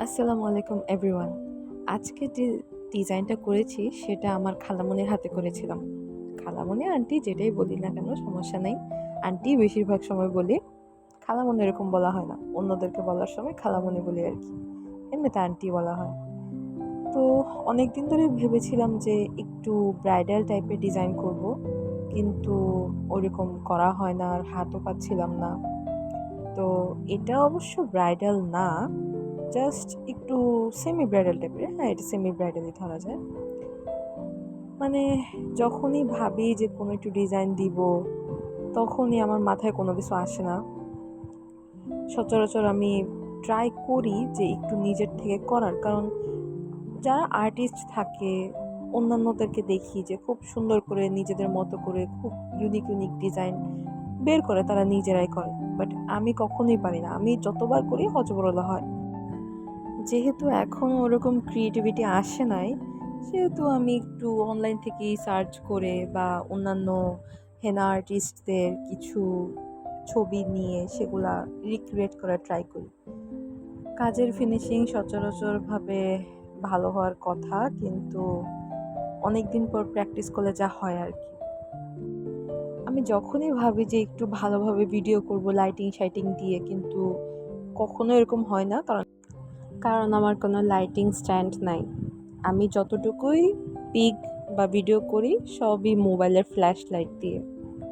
আসসালামু আলাইকুম এভরিওয়ান। আজকে যে ডিজাইনটা করেছি সেটা আমার খালামণির হাতে করেছিলাম। খালামণি, আন্টি যেটাই বলি না কেন সমস্যা নেই। আন্টি বেশিরভাগ সময় বলি। খালামণি এরকম বলা হয় না। অন্যদেরকে বলার সময় খালামণি বলি আরকি। এমনিতে আন্টি বলা হয়। তো অনেকদিন ধরে ভেবেছিলাম যে একটু ব্রাইডাল টাইপের ডিজাইন করব। কিন্তু ওরকম করা হয় না আর হাতও পাচ্ছিলাম না। তো এটা অবশ্য ব্রাইডাল না। জাস্ট একটু সেমি ব্রাইডাল টাইপের। হ্যাঁ, এটা সেমি ব্রাইডালই ধরা যায়। মানে যখনই ভাবি যে কোনো একটু ডিজাইন দিব, তখনই আমার মাথায় কোনো কিছু আসে না। সচরাচর আমি ট্রাই করি যে একটু নিজের থেকে করার। কারণ যারা আর্টিস্ট থাকে, অন্যান্যদেরকে দেখি যে খুব সুন্দর করে নিজেদের মতো করে খুব ইউনিক ইউনিক ডিজাইন বের করে তারা নিজেরাই করে। বাট আমি কখনোই পারি না। আমি যতবার করি হযবরল হয়। যেহেতু এখনও ওরকম ক্রিয়েটিভিটি আসে নাই, সেহেতু আমি একটু অনলাইন থেকেই সার্চ করে বা অন্যান্য হেনা আর্টিস্টদের কিছু ছবি নিয়ে সেগুলা রিক্রিয়েট করার ট্রাই করি। কাজের ফিনিশিং সচরাচরভাবে ভালো হওয়ার কথা, কিন্তু অনেক দিন পর প্র্যাকটিস করলে যা হয় আর কি। আমি যখনই ভাবি যে একটু ভালোভাবে ভিডিও করব লাইটিং-শাইটিং দিয়ে, কিন্তু কখনো এরকম হয় না। কারণ আমার কোনো লাইটিং স্ট্যান্ড নাই। আমি যতটুকুই পিক বা ভিডিও করি সবই মোবাইলের ফ্ল্যাশ লাইট দিয়ে।